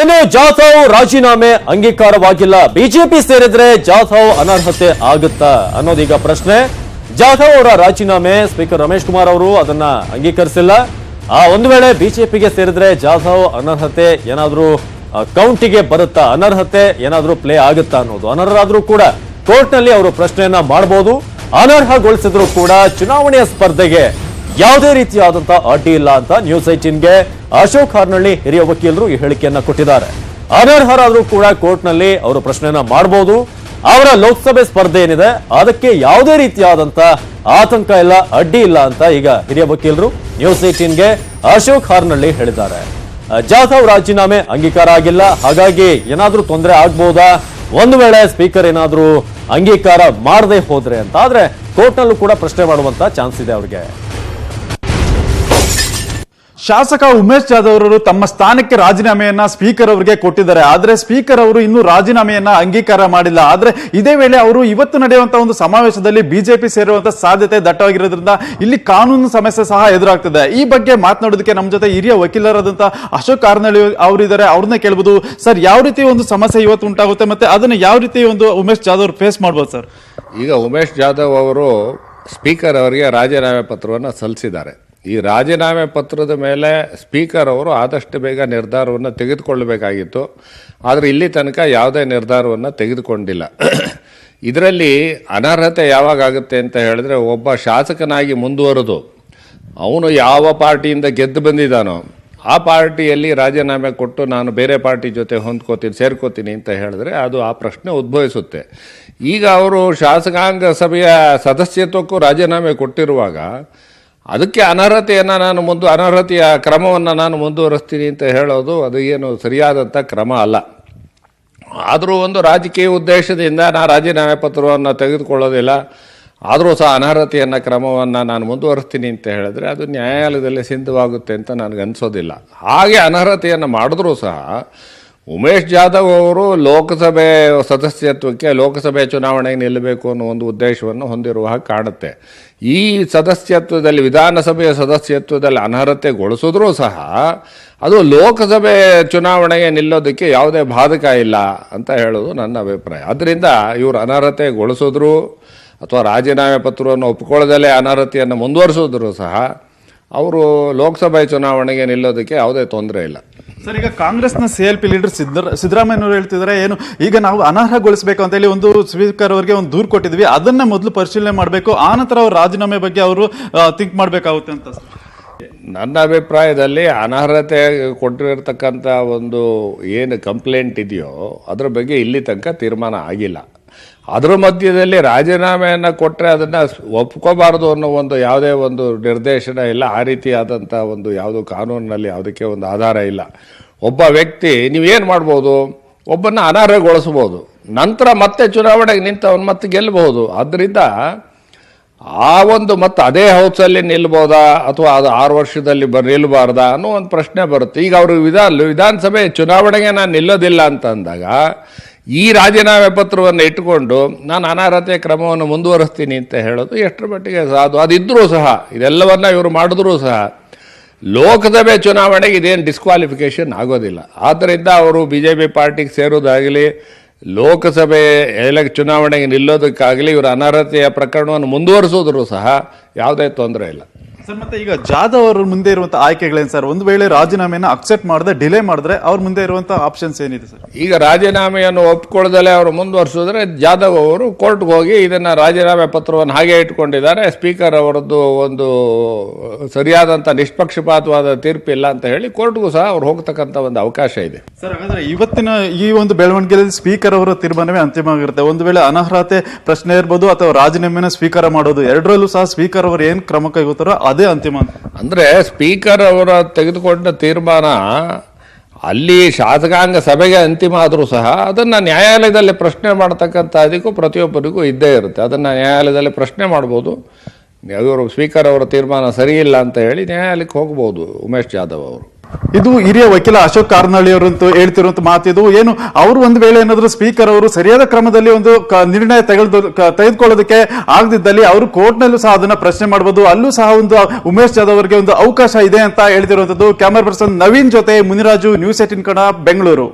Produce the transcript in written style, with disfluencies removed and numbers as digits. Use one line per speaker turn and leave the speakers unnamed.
ಇನ್ನು ಜಾಧವ್ ರಾಜೀನಾಮೆ ಅಂಗೀಕಾರವಾಗಿಲ್ಲ, ಬಿಜೆಪಿ ಸೇರಿದ್ರೆ ಜಾಧವ್ ಅನರ್ಹತೆ ಆಗುತ್ತಾ ಅನ್ನೋದೀಗ ಪ್ರಶ್ನೆ. ಜಾಧವ್ ಅವರ ರಾಜೀನಾಮೆ ಸ್ಪೀಕರ್ ರಮೇಶ್ ಕುಮಾರ್ ಅವರು ಅದನ್ನ ಅಂಗೀಕರಿಸಿಲ್ಲ. ಒಂದು ವೇಳೆ ಬಿಜೆಪಿಗೆ ಸೇರಿದ್ರೆ ಜಾಧವ್ ಅನರ್ಹತೆ ಏನಾದ್ರೂ ಕೌಂಟಿಗೆ ಬರುತ್ತಾ, ಅನರ್ಹತೆ ಏನಾದ್ರೂ ಪ್ಲೇ ಆಗುತ್ತಾ ಅನ್ನೋದು. ಅನರ್ಹರಾದ್ರೂ ಕೂಡ ಕೋರ್ಟ್ ನಲ್ಲಿ ಅವರು ಪ್ರಶ್ನೆಯನ್ನ ಮಾಡಬಹುದು. ಅನರ್ಹಗೊಳಿಸಿದ್ರು ಕೂಡ ಚುನಾವಣೆಯ ಸ್ಪರ್ಧೆಗೆ ಯಾವುದೇ ರೀತಿಯಾದಂತಹ ಅಡ್ಡಿ ಇಲ್ಲ ಅಂತ ನ್ಯೂಸ್ 18ಗೆ ಅಶೋಕ್ ಹಾರ್ನಳ್ಳಿ ಹಿರಿಯ ವಕೀಲರು ಈ ಹೇಳಿಕೆಯನ್ನ ಕೊಟ್ಟಿದ್ದಾರೆ. ಅನರ್ಹರಾದ್ರೂ ಕೂಡ ಕೋರ್ಟ್ ನಲ್ಲಿ ಅವರು ಪ್ರಶ್ನೆಯನ್ನ ಮಾಡಬಹುದು. ಅವರ ಲೋಕಸಭೆ ಸ್ಪರ್ಧೆ ಏನಿದೆ ಅದಕ್ಕೆ ಯಾವುದೇ ರೀತಿಯಾದಂತಹ ಆತಂಕ ಇಲ್ಲ, ಅಡ್ಡಿ ಇಲ್ಲ ಅಂತ ಈಗ ಹಿರಿಯ ವಕೀಲರು ನ್ಯೂಸ್ 18ಗೆ ಅಶೋಕ್ ಹಾರ್ನಳ್ಳಿ ಹೇಳಿದ್ದಾರೆ. ಜಾಧವ್ ರಾಜೀನಾಮೆ ಅಂಗೀಕಾರ ಆಗಿಲ್ಲ, ಹಾಗಾಗಿ ಏನಾದ್ರೂ ತೊಂದರೆ ಆಗ್ಬಹುದಾ ಒಂದು ವೇಳೆ ಸ್ಪೀಕರ್ ಏನಾದ್ರೂ ಅಂಗೀಕಾರ ಮಾಡದೆ ಹೋದ್ರೆ ಅಂತ. ಆದ್ರೆ ಕೋರ್ಟ್ ನಲ್ಲೂ ಕೂಡ ಪ್ರಶ್ನೆ ಮಾಡುವಂತ ಚಾನ್ಸ್ ಇದೆ ಅವ್ರಿಗೆ.
ಶಾಸಕ ಉಮೇಶ್ ಜಾಧವ್ ಅವರು ತಮ್ಮ ಸ್ಥಾನಕ್ಕೆ ರಾಜೀನಾಮೆಯನ್ನ ಸ್ಪೀಕರ್ ಅವರಿಗೆ ಕೊಟ್ಟಿದ್ದಾರೆ. ಆದ್ರೆ ಸ್ಪೀಕರ್ ಅವರು ಇನ್ನೂ ರಾಜೀನಾಮೆಯನ್ನ ಅಂಗೀಕಾರ ಮಾಡಿಲ್ಲ. ಆದ್ರೆ ಇದೇ ವೇಳೆ ಅವರು ಇವತ್ತು ನಡೆಯುವಂತಹ ಒಂದು ಸಮಾವೇಶದಲ್ಲಿ ಬಿಜೆಪಿ ಸೇರುವಂತಹ ಸಾಧ್ಯತೆ ದಟ್ಟವಾಗಿರೋದ್ರಿಂದ ಇಲ್ಲಿ ಕಾನೂನು ಸಮಸ್ಯೆ ಸಹ ಎದುರಾಗ್ತದೆ. ಈ ಬಗ್ಗೆ ಮಾತನಾಡೋದಕ್ಕೆ ನಮ್ಮ ಜೊತೆ ಹಿರಿಯ ವಕೀಲರಾದಂತಹ ಅಶೋಕ್ ಹಾರ್ನಳ್ಳಿ ಅವರಿದ್ದಾರೆ. ಅವ್ರನ್ನ ಕೇಳಬಹುದು. ಸರ್, ಯಾವ ರೀತಿ ಒಂದು ಸಮಸ್ಯೆ ಇವತ್ತು ಉಂಟಾಗುತ್ತೆ ಮತ್ತೆ ಅದನ್ನ ಯಾವ ರೀತಿ ಒಂದು ಉಮೇಶ್ ಜಾಧವ್ ಅವರು ಫೇಸ್ ಮಾಡಬಹುದು ಸರ್?
ಈಗ ಉಮೇಶ್ ಜಾಧವ್ ಅವರು ಸ್ಪೀಕರ್ ಅವರಿಗೆ ರಾಜೀನಾಮೆ ಪತ್ರವನ್ನು ಸಲ್ಲಿಸಿದ್ದಾರೆ. ಈ ರಾಜೀನಾಮೆ ಪತ್ರದ ಮೇಲೆ ಸ್ಪೀಕರ್ ಅವರು ಆದಷ್ಟು ಬೇಗ ನಿರ್ಧಾರವನ್ನು ತೆಗೆದುಕೊಳ್ಳಬೇಕಾಗಿತ್ತು. ಆದರೆ ಇಲ್ಲಿ ತನಕ ಯಾವುದೇ ನಿರ್ಧಾರವನ್ನು ತೆಗೆದುಕೊಂಡಿಲ್ಲ. ಇದರಲ್ಲಿ ಅನರ್ಹತೆ ಯಾವಾಗ ಆಗುತ್ತೆ ಅಂತ ಹೇಳಿದ್ರೆ, ಒಬ್ಬ ಶಾಸಕನಾಗಿ ಮುಂದುವರೆದು ಅವನು ಯಾವ ಪಾರ್ಟಿಯಿಂದ ಗೆದ್ದು ಬಂದಿದ್ದಾನೋ ಆ ಪಾರ್ಟಿಯಲ್ಲಿ ರಾಜೀನಾಮೆ ಕೊಟ್ಟು ನಾನು ಬೇರೆ ಪಾರ್ಟಿ ಜೊತೆ ಸೇರ್ಕೋತೀನಿ ಅಂತ ಹೇಳಿದ್ರೆ ಅದು ಆ ಪ್ರಶ್ನೆ ಉದ್ಭವಿಸುತ್ತೆ. ಈಗ ಅವರು ಶಾಸಕಾಂಗ ಸಭೆಯ ಸದಸ್ಯತ್ವಕ್ಕೂ ರಾಜೀನಾಮೆ ಕೊಟ್ಟಿರುವಾಗ ಅದಕ್ಕೆ ಅನರ್ಹತೆಯ ಕ್ರಮವನ್ನು ನಾನು ಮುಂದುವರಿಸ್ತೀನಿ ಅಂತ ಹೇಳೋದು ಅದು ಏನು ಸರಿಯಾದಂಥ ಕ್ರಮ ಅಲ್ಲ. ಆದರೂ ಒಂದು ರಾಜಕೀಯ ಉದ್ದೇಶದಿಂದ ನಾನು ರಾಜೀನಾಮೆ ಪತ್ರವನ್ನು ತೆಗೆದುಕೊಳ್ಳೋದಿಲ್ಲ, ಆದರೂ ಸಹ ಅನರ್ಹತೆಯನ್ನು ಕ್ರಮವನ್ನು ನಾನು ಮುಂದುವರಿಸ್ತೀನಿ ಅಂತ ಹೇಳಿದ್ರೆ ಅದು ನ್ಯಾಯಾಲಯದಲ್ಲಿ ಸಿದ್ಧವಾಗುತ್ತೆ ಅಂತ ನನಗನ್ಸೋದಿಲ್ಲ. ಹಾಗೆ ಅನರ್ಹತೆಯನ್ನು ಮಾಡಿದ್ರೂ ಸಹ ಉಮೇಶ್ ಜಾಧವ್ ಅವರು ಲೋಕಸಭೆ ಸದಸ್ಯತ್ವಕ್ಕೆ ಲೋಕಸಭೆ ಚುನಾವಣೆಗೆ ನಿಲ್ಲಬೇಕು ಅನ್ನೋ ಒಂದು ಉದ್ದೇಶವನ್ನು ಹೊಂದಿರುವ ಹಾಗೆ ಕಾಣುತ್ತೆ. ಈ ಸದಸ್ಯತ್ವದಲ್ಲಿ ವಿಧಾನಸಭೆಯ ಸದಸ್ಯತ್ವದಲ್ಲಿ ಅನರ್ಹತೆಗೊಳಿಸಿದ್ರೂ ಸಹ ಅದು ಲೋಕಸಭೆ ಚುನಾವಣೆಗೆ ನಿಲ್ಲೋದಕ್ಕೆ ಯಾವುದೇ ಬಾಧಕ ಇಲ್ಲ ಅಂತ ಹೇಳೋದು ನನ್ನ ಅಭಿಪ್ರಾಯ. ಆದ್ದರಿಂದ ಇವರು ಅನರ್ಹತೆಗೊಳಿಸಿದ್ರು ಅಥವಾ ರಾಜೀನಾಮೆ ಪತ್ರವನ್ನು ಒಪ್ಪಿಕೊಳ್ಳದಲ್ಲೇ ಅನರ್ಹತೆಯನ್ನು ಮುಂದುವರಿಸಿದ್ರು ಸಹ ಅವರು ಲೋಕಸಭೆ ಚುನಾವಣೆಗೆ ನಿಲ್ಲೋದಕ್ಕೆ ಯಾವುದೇ ತೊಂದರೆ ಇಲ್ಲ.
ಸರ್, ಈಗ ಕಾಂಗ್ರೆಸ್ನ CLP ಲೀಡರ್ ಸಿದ್ದರಾಮಯ್ಯನವರು ಹೇಳ್ತಿದ್ದಾರೆ, ಏನು ಈಗ ನಾವು ಅನರ್ಹಗೊಳಿಸಬೇಕು ಅಂತ ಹೇಳಿ ಒಂದು ಸ್ಪೀಕರ್ ಅವರಿಗೆ ಒಂದು ದೂರು ಕೊಟ್ಟಿದ್ವಿ, ಅದನ್ನ ಮೊದಲು ಪರಿಶೀಲನೆ ಮಾಡಬೇಕು, ಆನಂತರ ಅವ್ರ ರಾಜೀನಾಮೆ ಬಗ್ಗೆ ಅವರು ಥಿಂಕ್ ಮಾಡಬೇಕಾಗುತ್ತೆ ಅಂತ.
ನನ್ನ ಅಭಿಪ್ರಾಯದಲ್ಲಿ ಅನರ್ಹತೆ ಕೊಟ್ಟಿರತಕ್ಕಂಥ ಒಂದು ಏನು ಕಂಪ್ಲೇಂಟ್ ಇದೆಯೋ ಅದರ ಬಗ್ಗೆ ಇಲ್ಲಿ ತನಕ ತೀರ್ಮಾನ ಆಗಿಲ್ಲ. ಅದರ ಮಧ್ಯದಲ್ಲಿ ರಾಜೀನಾಮೆಯನ್ನು ಕೊಟ್ಟರೆ ಅದನ್ನು ಒಪ್ಕೋಬಾರ್ದು ಅನ್ನೋ ಒಂದು ಯಾವುದೇ ಒಂದು ನಿರ್ದೇಶನ ಇಲ್ಲ. ಆ ರೀತಿಯಾದಂಥ ಒಂದು ಯಾವುದೋ ಕಾನೂನಿನಲ್ಲಿ ಯಾವುದಕ್ಕೆ ಒಂದು ಆಧಾರ ಇಲ್ಲ. ಒಬ್ಬ ವ್ಯಕ್ತಿ ನೀವೇನು ಮಾಡ್ಬೋದು, ಒಬ್ಬನ್ನು ಅನರ್ಹಗೊಳಿಸ್ಬೋದು, ನಂತರ ಮತ್ತೆ ಚುನಾವಣೆಗೆ ನಿಂತವನು ಮತ್ತೆ ಗೆಲ್ಲಬಹುದು. ಆದ್ದರಿಂದ ಆ ಒಂದು ಮತ್ತೆ ಅದೇ ಹೌಸಲ್ಲಿ ನಿಲ್ಬೋದಾ ಅಥವಾ ಅದು 6 ವರ್ಷದಲ್ಲಿ ನಿಲ್ಲಬಾರ್ದಾ ಅನ್ನೋ ಒಂದು ಪ್ರಶ್ನೆ ಬರುತ್ತೆ. ಈಗ ಅವರು ವಿಧಾನಸಭೆ ಚುನಾವಣೆಗೆ ನಾನು ನಿಲ್ಲೋದಿಲ್ಲ ಅಂತ ಅಂದಾಗ ಈ ರಾಜೀನಾಮೆ ಪತ್ರವನ್ನು ಇಟ್ಟುಕೊಂಡು ನಾನು ಅನರ್ಹತೆ ಕ್ರಮವನ್ನು ಮುಂದುವರಿಸ್ತೀನಿ ಅಂತ ಹೇಳೋದು ಎಷ್ಟರ ಮಟ್ಟಿಗೆ ಸಾಧು? ಅದಿದ್ರೂ ಸಹ ಇದೆಲ್ಲವನ್ನ ಇವರು ಮಾಡಿದ್ರೂ ಸಹ ಲೋಕಸಭೆ ಚುನಾವಣೆಗೆ ಇದೇನು ಡಿಸ್ಕ್ವಾಲಿಫಿಕೇಶನ್ ಆಗೋದಿಲ್ಲ. ಆದ್ದರಿಂದ ಅವರು BJP ಪಾರ್ಟಿಗೆ ಸೇರೋದಾಗಲಿ ಲೋಕಸಭೆ ಚುನಾವಣೆಗೆ ನಿಲ್ಲೋದಕ್ಕಾಗಲಿ ಇವರು ಅನರ್ಹತೆಯ ಪ್ರಕರಣವನ್ನು ಮುಂದುವರಿಸೋದ್ರೂ ಸಹ ಯಾವುದೇ ತೊಂದರೆ ಇಲ್ಲ.
ಸರ್, ಮತ್ತೆ ಈಗ ಜಾಧವ್ ಅವ್ರ ಮುಂದೆ ಇರುವಂತಹ ಆಯ್ಕೆಗಳೇನು ಸರ್? ಒಂದು ವೇಳೆ ರಾಜೀನಾಮೆಯನ್ನು ಅಕ್ಸೆಪ್ಟ್ ಮಾಡದೆ ಡಿಲೇ ಮಾಡಿದ್ರೆ ಅವ್ರ ಮುಂದೆ ಇರುವಂತಹ ಆಪ್ಷನ್ಸ್ ಏನಿದೆ ಸರ್?
ಈಗ ರಾಜೀನಾಮೆಯನ್ನು ಒಪ್ಕೊಳ್ಳದಲ್ಲೇ ಅವರು ಮುಂದುವರಿಸಿದ್ರೆ ಜಾಧವ್ ಅವರು ಕೋರ್ಟ್ಗೆ ಹೋಗಿ ಇದನ್ನು ರಾಜೀನಾಮೆ ಪತ್ರವನ್ನು ಹಾಗೆ ಇಟ್ಕೊಂಡಿದ್ದಾರೆ, ಸ್ಪೀಕರ್ ಅವರದ್ದು ಒಂದು ಸರಿಯಾದಂಥ ನಿಷ್ಪಕ್ಷಪಾತವಾದ ತೀರ್ಪಿಲ್ಲ ಅಂತ ಹೇಳಿ ಕೋರ್ಟ್ಗೂ ಸಹ ಅವ್ರು ಹೋಗ್ತಕ್ಕಂಥ ಒಂದು ಅವಕಾಶ ಇದೆ.
ಸರ್, ಹಾಗಾದ್ರೆ ಇವತ್ತಿನ ಈ ಒಂದು ಬೆಳವಣಿಗೆಯಲ್ಲಿ ಸ್ಪೀಕರ್ ಅವರ ತೀರ್ಮಾನವೇ ಅಂತಿಮವಾಗಿರುತ್ತೆ. ಒಂದು ವೇಳೆ ಅನರ್ಹತೆ ಪ್ರಶ್ನೆ ಇರ್ಬೋದು ಅಥವಾ ರಾಜೀನಾಮೆನ ಸ್ವೀಕಾರ ಮಾಡೋದು, ಎರಡರಲ್ಲೂ ಸಹ ಸ್ಪೀಕರ್ ಅವರು ಏನು ಕ್ರಮ ಕೈಗೊಳ್ತಾರೋ ಅದೇ ಅಂತಿಮ. ಅಂದ್ರೆ
ಸ್ಪೀಕರ್ ಅವರ ತೆಗೆದುಕೊಂಡ ತೀರ್ಮಾನ ಅಲ್ಲಿ ಶಾಸಕಾಂಗ ಸಭೆಗೆ ಅಂತಿಮ ಆದರೂ ಸಹ ಅದನ್ನು ನ್ಯಾಯಾಲಯದಲ್ಲಿ ಪ್ರಶ್ನೆ ಮಾಡತಕ್ಕಂಥ ಅದಕ್ಕೂ ಪ್ರತಿಯೊಬ್ಬರಿಗೂ ಇದ್ದೇ ಇರುತ್ತೆ. ಅದನ್ನು ನ್ಯಾಯಾಲಯದಲ್ಲಿ ಪ್ರಶ್ನೆ ಮಾಡ್ಬೋದು. ಇವರು ಸ್ಪೀಕರ್ ಅವರ ತೀರ್ಮಾನ ಸರಿಯಿಲ್ಲ ಅಂತ ಹೇಳಿ ನ್ಯಾಯಾಲಯಕ್ಕೆ ಹೋಗ್ಬೋದು ಉಮೇಶ್ ಜಾಧವ್ ಅವರು.
ಇದು ಹಿರಿಯ ವಕೀಲ ಅಶೋಕ್ ಕಾರ್ನಳ್ಳಿ ಅವರಂತೂ ಹೇಳ್ತಿರುವಂತ ಮಾತಿದು. ಏನು ಅವರು ಒಂದು ವೇಳೆ ಏನಾದ್ರು ಸ್ಪೀಕರ್ ಅವರು ಸರಿಯಾದ ಕ್ರಮದಲ್ಲಿ ಒಂದು ನಿರ್ಣಯ ತೆಗೆದುಕೊಳ್ಳೋದಕ್ಕೆ ಆಗದಿದ್ದಲ್ಲಿ ಅವರು ಕೋರ್ಟ್ ನಲ್ಲೂ ಸಹ ಅದನ್ನ ಪ್ರಶ್ನೆ ಮಾಡಬಹುದು. ಅಲ್ಲೂ ಸಹ ಒಂದು ಉಮೇಶ್ ಜಾಧವ್ ಅವರಿಗೆ ಒಂದು ಅವಕಾಶ ಇದೆ ಅಂತ ಹೇಳ್ತಿರುವಂತದ್ದು. ಕ್ಯಾಮರಾ ಪರ್ಸನ್ ನವೀನ್ ಜೊತೆ ಮುನಿರಾಜು, ನ್ಯೂಸ್ 18 ಕನ್ನಡ, ಬೆಂಗಳೂರು.